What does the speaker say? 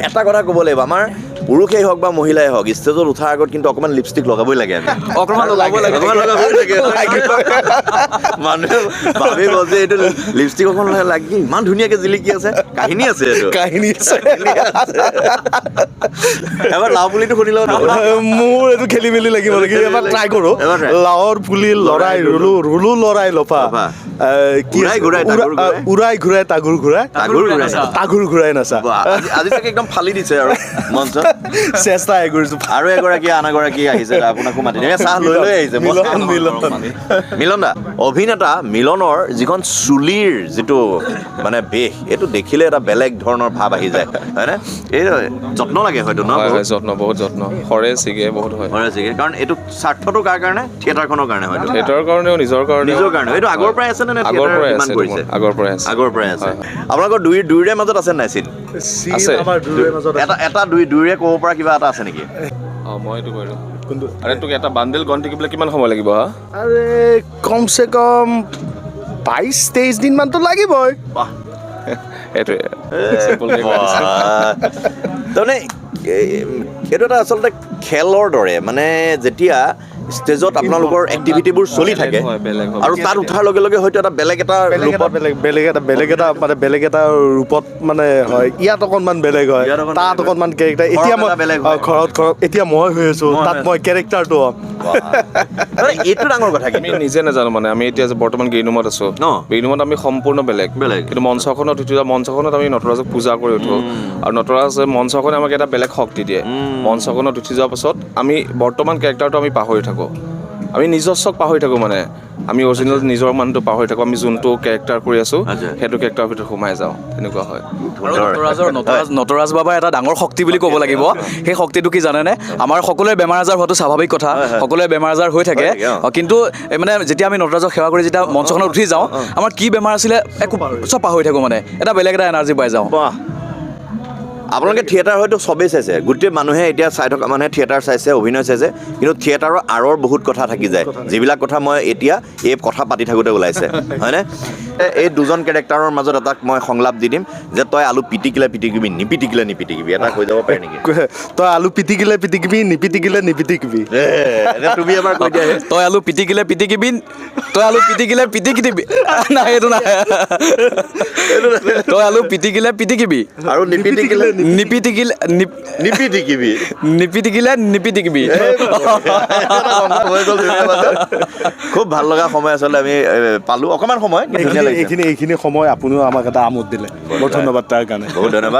এটা কথা ক'ব লাগিব, আমাৰ পুৰুষেই হওক বা মহিলাই হওক ষ্টেজত উঠাৰ আগত কিন্তু অকণমান লিপষ্টিক লগাবই লাগে আমি। অকণমান লগাবই লাগে। মানুহে ভাবিব যে এইটো লিপষ্টিক অকণ লাগি ইমান ধুনীয়াকে জিলিকি আছে, কাহিনী আছে এইটো। কাহিনী আছে। এবাৰ লাও পুলিটো শুনি লওঁ। মোৰ এইটো খেলি মেলি লাগিব নেকি, এবাৰ ট্ৰাই কৰোঁ। লাওৰ পুলি লৰাই ৰুলো লৰাই লফা উৰাই ঘূৰাই তাগুৰ ঘূৰাই তাগুৰ ঘূৰাই নাচা। আজি চাগে একদম ফালি দিছে আৰু মঞ্চ। চেষ্টাই কৰিছো। আৰু এগৰাকী আন এগৰাকী আহিছে, আপোনাকো মাতি দিম। চাহ লৈ লৈ আহিছে মিলন দা। অভিনেতা মিলনৰ যিখন চুলিৰ যিটো মানে বেশ, এইটো দেখিলে এটা বেলেগ ধৰণৰ ভাৱ আহি যায়, হয়নে? এই যত্ন লাগে হয়তো ন? যত্ন, বহুত যত্ন। সৰে চিগে বহুত হয়। সৰে চিগে, কাৰণ এইটো স্বাৰ্থটো কাৰ কাৰণে? থিয়েটাৰখনৰ কাৰণে হয়তো। থিয়েটাৰৰ কাৰণেও নিজৰ কাৰণে। এইটো আগৰ পৰাই আছে নে? আগৰ পৰাই আছে। আগৰ পৰাই আছে। আপোনালোকৰ দুয়োৰে মাজত আছে নাই চিন? আছে। এটা দুয়োৰে ক'ব পৰা কিবা এটা আছে নেকি? মই এইটো কৰিলোঁ। আৰে তোক এটা বান্ডেল গন থাকিবলৈ কিমান সময় লাগিব? হা, আৰে কমচে কম 22-23 দিন মানতো লাগিবই। সেইটোৱে তাৰমানে এইটো এটা আচলতে খেলৰ দৰে, মানে যেতিয়া ষ্টেজত আপোনালোকৰ এক্টিভিটিবোৰ চলি থাকে আৰু তাত উঠাৰ লগে লগে হয়তো এটা বেলেগ এটা ৰূপত মানে হয়। ইয়াত অকণমান বেলেগ হয়, তাত অকণমান কেৰেক্টাৰ। এতিয়া মই ঘৰত এতিয়া মই হৈ আছো, তাত মই কেৰেক্টাৰটো হ'ম। এইটো ডাঙৰ কথা। আমি নিজে নাজানো মানে। আমি এতিয়া বৰ্তমান গ্ৰীণ ৰুমত আছো। গ্ৰীণ ৰুমত আমি সম্পূৰ্ণ বেলেগ, কিন্তু মঞ্চখনত উঠি মঞ্চখনত আমি নটৰাজক পূজা কৰি উঠো, আৰু নটৰাজ মঞ্চখনে আমাক এটা বেলেগ শক্তি দিয়ে। মঞ্চখনত উঠি যোৱাৰ পাছত আমি বৰ্তমান কেৰেক্টাৰটো আমি পাহৰি থাকোঁ। আমি নিজস্বক পাহৰি থাকোঁ, মানে আমি অৰিজিনেল নিজৰ মানুহটো পাহৰি থাকোঁ। আমি যোনটো কেৰেক্টাৰ কৰি আছোঁ সেইটো কেৰেক্টাৰৰ ভিতৰত সোমাই যাওঁ, তেনেকুৱা হয়। নটৰাজ বাবাৰ এটা ডাঙৰ শক্তি বুলি ক'ব লাগিব। সেই শক্তিটো কি জানেনে? আমাৰ সকলোৰে বেমাৰ আজাৰ হোৱাটো স্বাভাৱিক কথা, সকলোৰে বেমাৰ আজাৰ হৈ থাকে, কিন্তু মানে যেতিয়া আমি নটৰাজক সেৱা কৰি যেতিয়া মঞ্চখনত উঠি যাওঁ, আমাৰ কি বেমাৰ আছিলে একো চব পাহৰি থাকোঁ, মানে এটা বেলেগ এটা এনাৰ্জি পাই যাওঁ। আপোনালোকে থিয়েটাৰ হয়তো চবেই চাইছে, গোটেই মানুহে এতিয়া চাই থকা মানুহে থিয়েটাৰ চাইছে, অভিনয় চাইছে, কিন্তু থিয়েটাৰৰ আঁৰৰ বহুত কথা থাকি যায়, যিবিলাক কথা মই এতিয়া এই কথা পাতি থাকোঁতে ওলাইছে, হয়নে? এই দুজন কেৰেক্টাৰৰ মাজত এটা মই সংলাপ দি দিম যে তই আলু পিটিকিলে পিটিকিবি, নিপিটিকিলে নিপিটিকিবি। এটা কৈ যাব পাৰে নেকি? তই আলু পিটিকিলে পিটিকিবি, নিপিটিকিলে নিপিটিকিবি। তুমি এবাৰ কৈ দিয়া। তই আলু পিটিকিলে পিটিকিবি, তই আলু পিটিকিলে পিটিকিবি। নাই, এইটো নাই। তই আলু পিটিকিলে পিটিকিবি আৰু নিপিটিকিলে নিপিটিকিলে নিপিটিকিবি। নিপিটিকিবি। খুব ভাল লগা সময় আচলতে আমি পালোঁ, অকণমান সময়। এইখিনি সময় আপুনিও আমাক এটা আমোদ দিলে, বহুত ধন্যবাদ তাৰ কাৰণে। বহুত ধন্যবাদ।